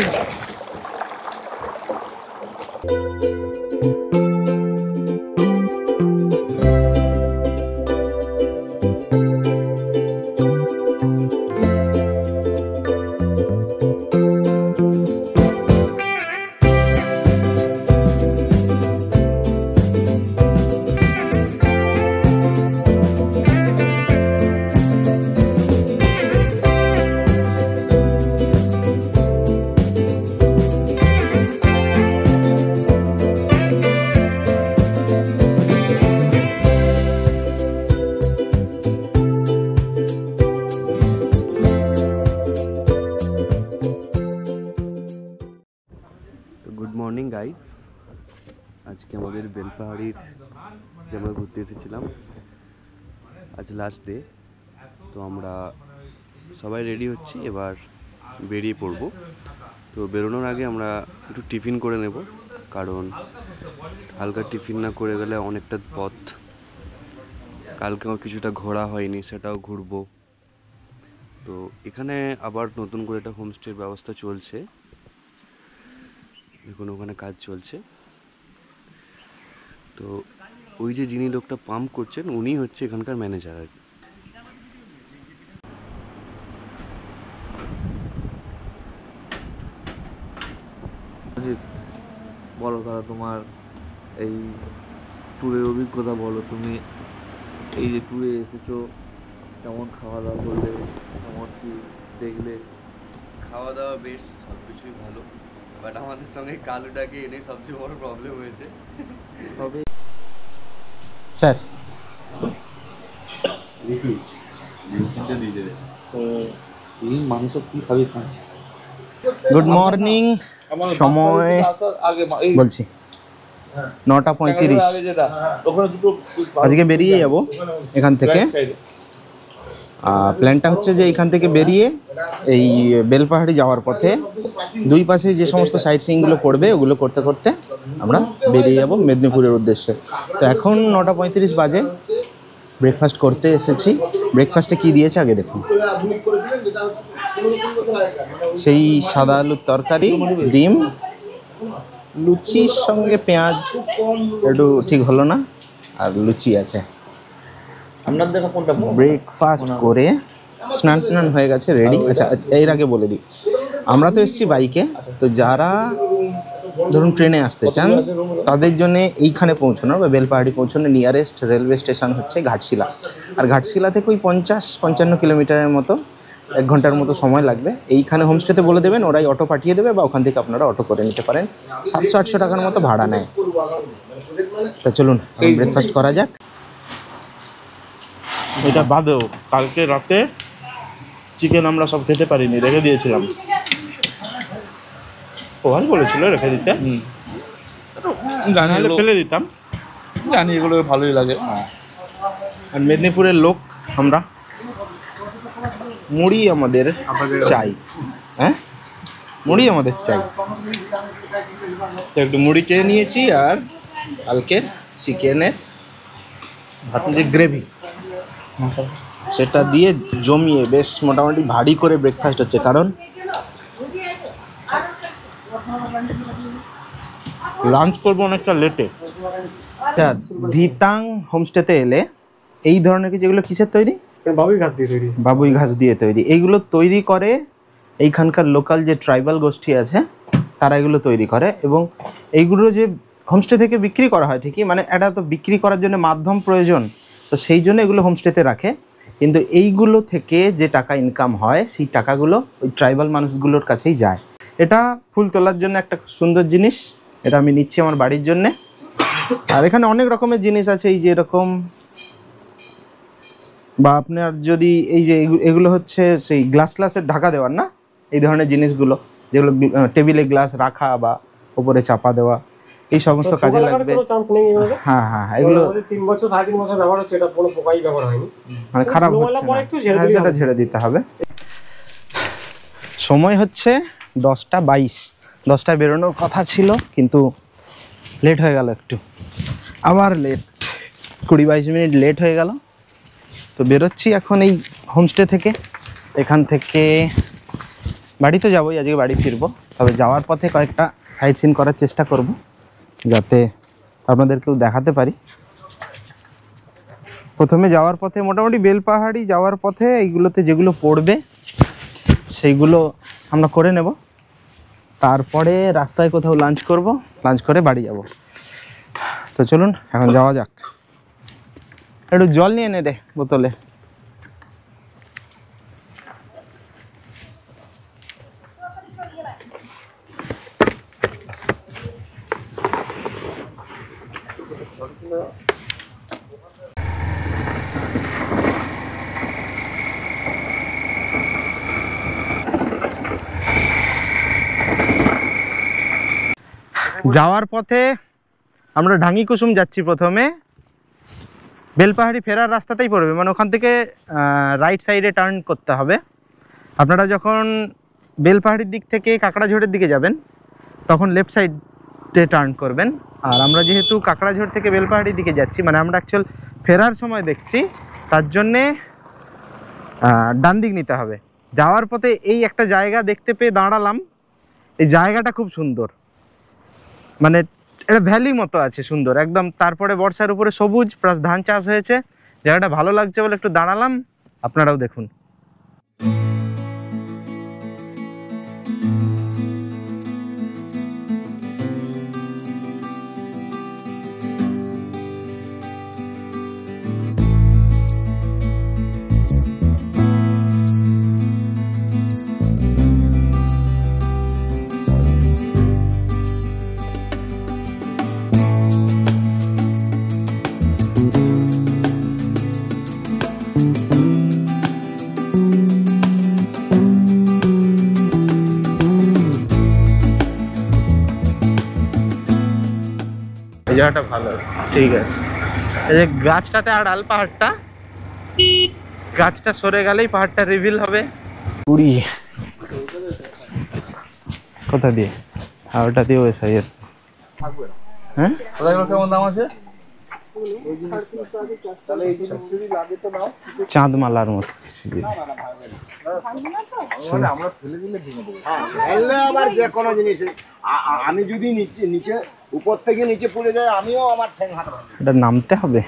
Good morning guys, আজকে আমাদের বেলপাহাড়ির যে আমরা ঘুরতে এসেছিলাম, আজ লাস্ট ডে। তো আমরা সবাই রেডি হচ্ছি, এবার বেরিয়ে পড়ব। তো বেরোনোর আগে আমরা একটু টিফিন করে নেব, কারণ হালকা টিফিন না করে গেলে অনেকটা পথ, কালকেও কিছুটা ঘোরা হয়নি, সেটাও ঘুরবো। তো এখানে আবার নতুন করে একটা হোমস্টের ব্যবস্থা চলছে, দেখুন ওখানে কাজ চলছে। তো ওই যে যিনি লোকটা পাম্প করছেন উনি হচ্ছে এখানকার ম্যানেজার আর কি। বলো তারা তোমার এই ট্যুরের অভিজ্ঞতা বলো। তুমি এই যে ট্যুরে এসেছো, কেমন খাওয়া দাওয়া করলে, কেমন কি দেখলে? খাওয়া দাওয়া বেস্ট, সব কিছুই ভালো, বাট আমাদের সঙ্গে কালুটাকে এনে সবচেয়ে বড় প্রবলেম হয়েছে। স্যার মানুষ কি খাবি? গুড মর্নিং, সময় বলছি 9:35। আজকে বেরিয়ে যাব এখান থেকে। প্ল্যানটা হচ্ছে যে এখান থেকে বেরিয়ে এই বেলপাহাড়ি যাওয়ার পথে দুই পাশে যে সমস্ত সাইট সিইংগুলো পড়বে ওগুলো করতে করতে আমরা বেরিয়ে যাব মেদিনীপুরের উদ্দেশ্যে। তো এখন 9:35 বাজে, ব্রেকফাস্ট করতে এসেছি। ব্রেকফাস্টে কি দিয়েছে আগে দেখুন। সেই সাদা আলুর তরকারি, ডিম, লুচির সঙ্গে পেঁয়াজ একটু ঠিক হলো না, আর লুচি আছে। ব্রেকফাস্ট করে স্নান টান হয়ে গেছে, রেডি। আচ্ছা, এর আগে বলে দিই, আমরা তো এসেছি বাইকে। তো যারা ধরুন ট্রেনে আসতে চান তাদের জন্য এইখানে পৌঁছানোর বা বেলপাহাড়ি পৌঁছানোর নিয়ারেস্ট রেলওয়ে স্টেশন হচ্ছে ঘাটশিলা। আর ঘাটশিলা থেকে ওই 50-55 কিলোমিটারের মতো, 1 ঘন্টার মতো সময় লাগবে। এইখানে হোমস্টেতে বলে দেবেন, ওরাই অটো পাঠিয়ে দেবে, বা ওখান থেকে আপনারা অটো করে নিতে পারেন। 700-800 টাকার মতো ভাড়া নেয়। তা চলুন ব্রেকফাস্ট করা যাক। এটা বাদেও কালকে রাতে চিকেন আমরা সব খেতে পারিনি, রেখে দিয়েছিলাম। ওহাই বলেছিল রেখে দিতে, জানি ফেলে দিতাম। জানি এগুলো ভালোই লাগে। আর মেদিনীপুরের লোক আমরা, মুড়ি আমাদের চাই। হ্যাঁ, মুড়ি আমাদের চাই। তো একটু মুড়ি চেয়ে নিয়েছি, আর কালকের চিকেনের যে গ্রেভি সেটা দিয়ে জমিয়ে বেশ মোটামুটি ভারী করে ব্রেকফাস্ট হচ্ছে। কারণ লাঞ্চ করবো অনেকটা লেটে। ধিতাং হোমস্টেতে এলে এই ধরনের কি, যেগুলো কিসের তৈরি? বাবুই ঘাস দিয়ে তৈরি। এইগুলো তৈরি করে এইখানকার লোকাল যে ট্রাইবাল গোষ্ঠী আছে তারা এগুলো তৈরি করে, এবং এইগুলো যে হোমস্টে থেকে বিক্রি করা হয় ঠিকই, মানে এটা তো বিক্রি করার জন্য মাধ্যম প্রয়োজন, তো সেই জন্য এগুলো হোমস্টেতে রাখে। কিন্তু এইগুলো থেকে যে টাকা ইনকাম হয় সেই টাকাগুলো ওই ট্রাইবাল মানুষগুলোর কাছেই যায়। এটা ফুল তোলার জন্য একটা সুন্দর জিনিস, এটা আমি নিচ্ছি আমার বাড়ির জন্যে। আর এখানে অনেক রকমের জিনিস আছে, এই যে এরকম, বা আপনার যদি এই যে এগুলো হচ্ছে সেই গ্লাসের ঢাকা দেওয়ার না, এই ধরনের জিনিসগুলো যেগুলো টেবিলে গ্লাস রাখা বা উপরে চাপা দেওয়া, এই সমস্ত কাজে লাগবে। হ্যাঁ হ্যাঁ, এগুলো 3 বছর 3.5 বছর ব্যবহার হচ্ছে, এটা কোনো পোকাই ব্যবহার হয়নি, মানে খারাপ হচ্ছে না, সেটা ঝেড়ে দিতে হবে। সময় হচ্ছে 10:22। 10টায় বেরোনোর কথা ছিল, কিন্তু লেট হয়ে গেল একটু, আবার লেট, 20-22 মিনিট লেট হয়ে গেল। তো বেরোচ্ছি এখন এই হোমস্টে থেকে। এখান থেকে বাড়ি তো যাবোই, আজকে বাড়ি ফিরবো, তবে যাওয়ার পথে কয়েকটা সাইট সিন করার চেষ্টা করব যাতে আপনাদেরকেও দেখাতে পারি। প্রথমে যাওয়ার পথে মোটামুটি বেলপাহাড়ি যাওয়ার পথে এইগুলোতে যেগুলো পড়বে সেইগুলো আমরা করে নেব, তারপরে রাস্তায় কোথাও লাঞ্চ করব, লাঞ্চ করে বাড়ি যাব। তো চলুন এখন যাওয়া যাক। একটু জল নিয়ে নে রে বোতলে। যাওয়ার পথে আমরা ঢাঙ্গি কুসুম যাচ্ছি, প্রথমে বেলপাহাড়ি ফেরার রাস্তাতেই পড়বে, মানে ওখান থেকে রাইট সাইডে টার্ন করতে হবে। আপনারা যখন বেলপাহাড়ির দিক থেকে কাকড়াঝোড়ের দিকে যাবেন তখন লেফট সাইডে টার্ন করবেন, আর আমরা যেহেতু কাকড়াঝোড় থেকে বেলপাহাড়ির দিকে যাচ্ছি, মানে আমরা অ্যাকচুয়াল ফেরার সময় দেখছি, তার জন্যে ডান দিক নিতে হবে। যাওয়ার পথে এই একটা জায়গা দেখতে পেয়ে দাঁড়ালাম, এই জায়গাটা খুব সুন্দর, মানে এটা ভ্যালি মতো আছে সুন্দর একদম, তারপরে বর্ষার উপরে সবুজ প্লাস ধান চাষ হয়েছে, জায়গাটা ভালো লাগছে বলে একটু দাঁড়ালাম, আপনারাও দেখুন। এই জায়গাটা ভালো, ঠিক আছে। এই যে গাছটাতে আড়াল পাহাড়টা, গাছটা সরে গেলেই পাহাড়টা রিভিল হবে। পুরি কোথা দিয়ে? হ্যাঁ ওটা দিয়ে ওই সাইড। হ্যাঁ কেমন দাম আছে? চাঁদমালার মতো আবার যে কোনো জিনিস আমি যদি নিচে উপর থেকে নিচে পড়ে যায় আমিও আমার ঠ্যাং হাঁটবো, এটা নামতে হবে।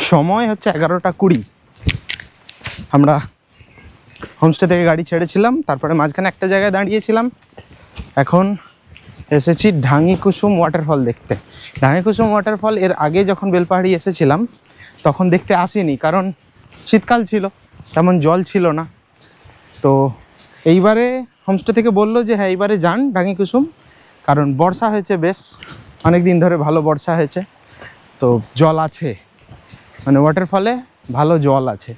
সময় হচ্ছে 11:20। আমরা হোমস্টে থেকে গাড়ি ছেড়েছিলাম, তারপরে মাঝখানে একটা জায়গায় দাঁড়িয়েছিলাম, এখন এসেছি ঢাঙ্গি কুসুম ওয়াটারফল দেখতে। ঢাঙ্গি কুসুম ওয়াটারফল এর আগে যখন বেলপাহাড়ি এসেছিলাম তখন দেখতে আসিনি, কারণ শীতকাল ছিল, তেমন জল ছিল না। তো এইবারে হোমস্টে থেকে বললো যে হ্যাঁ এইবারে যান ঢাঙ্গি কুসুম, কারণ বর্ষা হয়েছে, বেশ অনেক দিন ধরে ভালো বর্ষা হয়েছে, তো জল আছে, মানে ওয়াটারফলে ভালো জল আছে,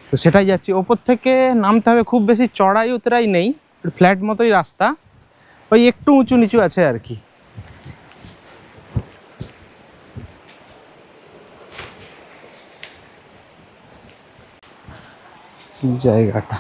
তো সেটাই যাচ্ছি। ওপর থেকে নামতে হবে, খুব বেশি চড়াই উতরাই নেই, ফ্ল্যাট মতোই রাস্তা, ওই একটু উঁচু নিচু আছে আর কি। জায়গাটা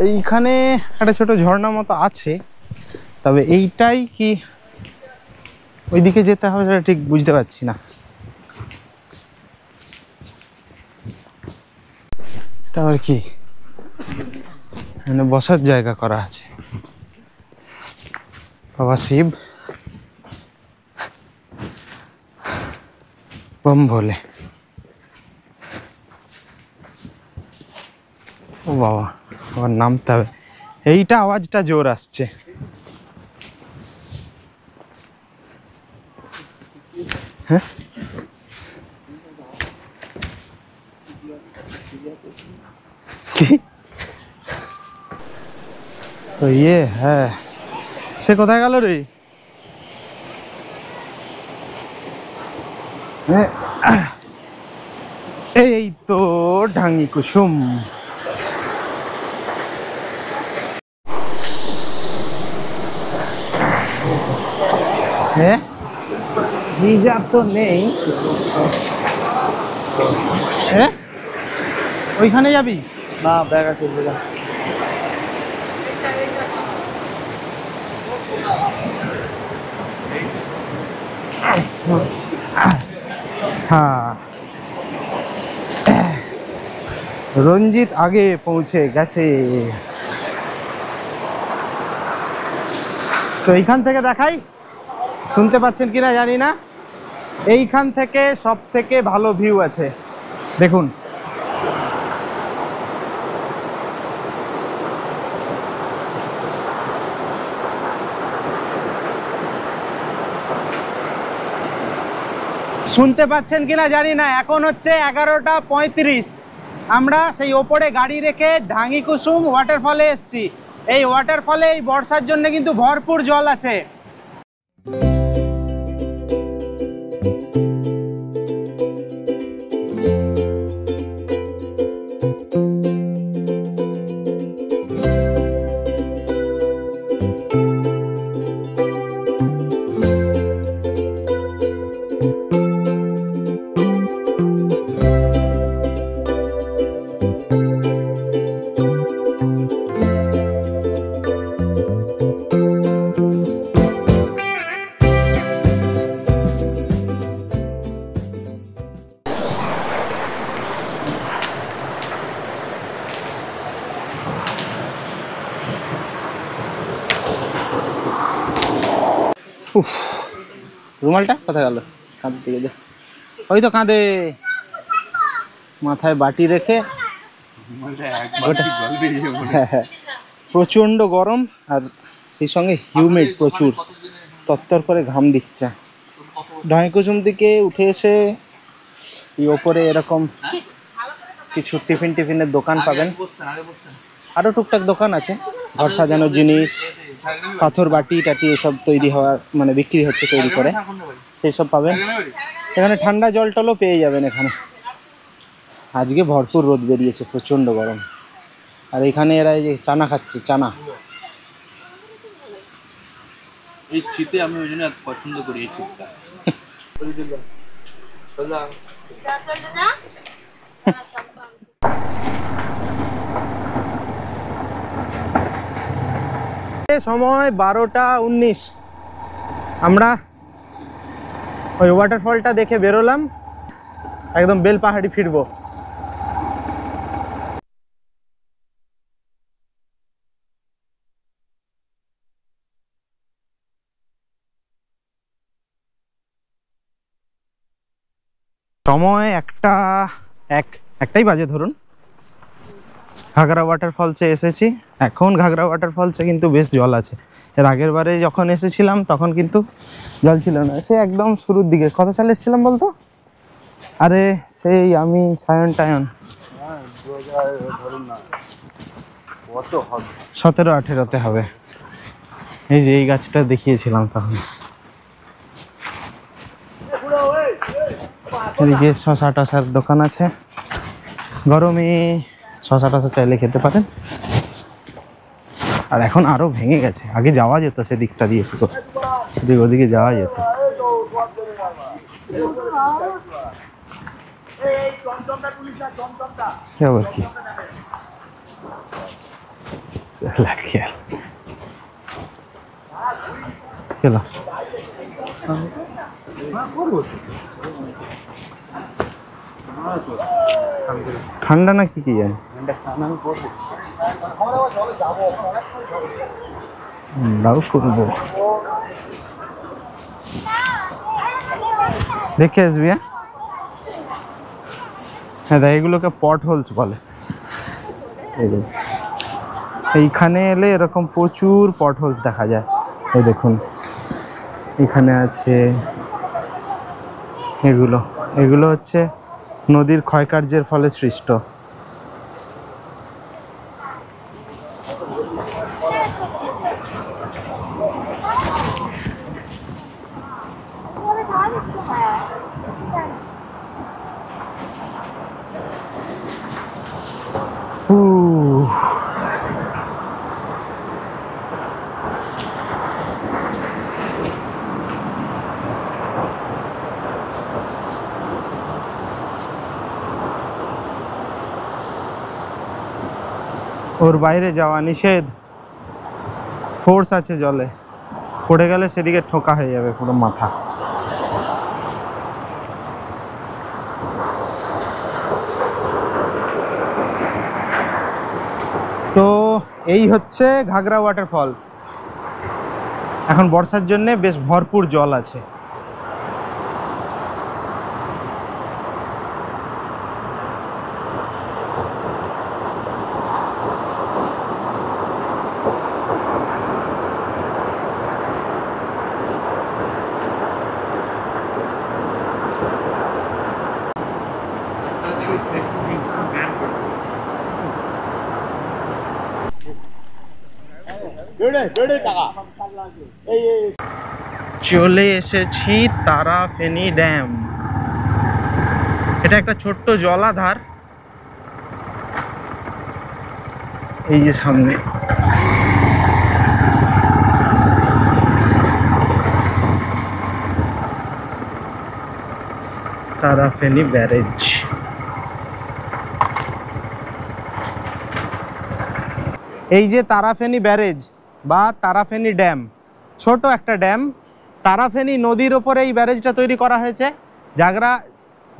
এইখানে একটা ছোট ঝর্ণা মতো আছে, তবে এইটাই কি ওইদিকে যেতে হবে সেটা ঠিক বুঝতে পারছি না। এটা আবার কি, মানে বসার জায়গা করা আছে, বাবা শিব বম ভোলে। ও বাবা, আবার নামতে হবে, এইটা আওয়াজটা জোর আসছে। হ্যাঁ কি তো ইয়ে, হ্যাঁ সে কোথায় গেল রে? এই তো ঢাঙ্গি কুসুম। হ্যাঁ রিজার্ভ তো নেই। হ্যাঁ ওইখানে যাবি? না ব্যাগ আছে বলে। হ্যাঁ রঞ্জিত আগে পৌঁছে গেছে। তো এইখান থেকে দেখাই, শুনতে পাচ্ছেন কিনা জানি না, এইখান থেকে সব থেকে ভালো ভিউ আছে দেখুন। শুনতে পাচ্ছেন কিনা জানি না, এখন হচ্ছে 11টা 35। আমরা সেই ওপরে গাড়ি রেখে ঢাঙ্গি কুসুম ওয়াটারফলে এসছি। এই ওয়াটারফলে এই বর্ষার জন্য কিন্তু ভরপুর জল আছে। উফ, রুমালটা কোথায় গেল? কাঁধের দিকে যা, ওই তো কাঁধে, মাথায় বাটি রেখে। প্রচন্ড গরম আর সেই সঙ্গে হিউমিড প্রচুর, তত্তর করে ঘাম দিচ্ছে। ঢাঙ্গি কুসুম থেকে উঠে এসে এই ওপরে এরকম কিছু টিফিনের দোকান পাবেন, আরও টুকটাক দোকান আছে, ঘর সাজানোর জিনিস, পাথর বাটি টাটি এসব তৈরি হওয়ার মানে বিক্রি হচ্ছে তৈরি করে, সেই সব পাবেন এখানে। ঠান্ডা জল টলও পেয়ে যাবেন এখানে। আজকে ভরপুর রোদ বেরিয়েছে, প্রচণ্ড গরম। আর এখানে এরা এই যে চানা খাচ্ছে, চানা। এই শীতে আমি ওই জন্য পছন্দ করি এই শীতটা। সময় 12টা 19। আমরা ওই ওয়াটারফলটা দেখে বেরোলাম, একদম বেলপাহাড়ি ফিরবো। সময় একটাই বাজে ধরুন। ঘাগরা ওয়াটারফলসে এসেছি এখন। ঘাগরা ওয়াটারফলসে কিন্তু বেশ জল আছে। এর আগের বারে যখন এসেছিলাম তখন কিন্তু জল ছিল না, সে একদম শুরুর দিকে। কত সালে এসেছিলাম বলতো? আরে সেই আমি সায়ন টায়ন 17-18তে হবে। এই যে এই গাছটা দেখিয়েছিলাম তখন। এদিকে শশা টশার দোকান আছে, গরমে শশা টশা চাইলে খেতে পারেন। আর এখন আরো ভেঙে গেছে, আগে যাওয়া যেত সেদিকটা দিয়ে, ওদিকে যাওয়া যেত। আবার কি ঠান্ডা না কি জানি, করবো দেখে আসবি। হ্যাঁ এগুলোকে পট হোলস বলে। এইখানে এলে এরকম প্রচুর পট হোলস দেখা যায়। এই দেখুন এখানে আছে, এগুলো হচ্ছে নদীর ক্ষয়কার্যের ফলে সৃষ্ট। ওর বাইরে যাওয়া নিষেধ, ফোর্স আছে জলে, পড়ে গেলে সেদিকে ঠোকা হয়ে যাবে পুরো মাথা। তো এই হচ্ছে ঘাগরা ওয়াটারফল। এখন বর্ষার জন্য বেশ ভরপুর জল আছে। চলে এসেছি তারাফেনী ড্যাম। এটা একটা ছোট্ট জলাধার, এই যে সামনে। তারাফেনী ব্যারেজ। এই যে তারাফেনী ব্যারেজ বা তারাফেনী ড্যাম, ছোট একটা ড্যাম। তারাফেনী নদীর ওপরে এই ব্যারেজটা তৈরি করা হয়েছে।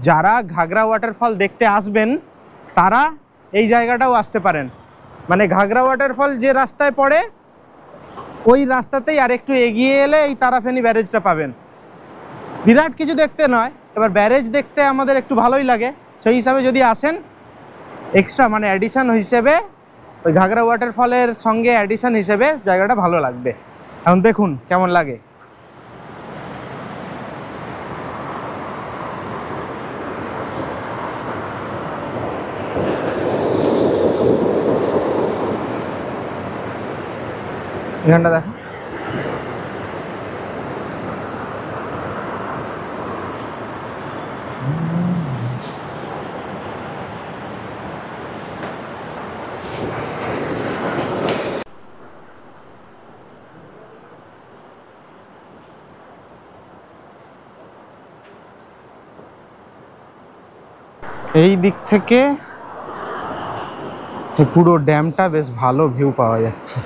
যারা ঘাগরা ওয়াটারফল দেখতে আসবেন তারা এই জায়গাটাও আসতে পারেন। মানে ঘাগরা ওয়াটারফল যে রাস্তায় পড়ে ওই রাস্তাতেই আর একটু এগিয়ে এলে এই তারাফেনী ব্যারেজটা পাবেন। বিরাট কিছু দেখতে নয়, এবার ব্যারেজ দেখতে আমাদের একটু ভালোই লাগে, সেই হিসাবে যদি আসেন এক্সট্রা মানে অ্যাডিশন হিসেবে ওই ঘাগরা ওয়াটারফলের সঙ্গে অ্যাডিশন হিসেবে জায়গাটা ভালো লাগবে। এখন দেখুন কেমন লাগে। এখানটা দেখো, এই দিক থেকে পুরো ড্যামটা বেশ ভালো ভিউ পাওয়া যাচ্ছে।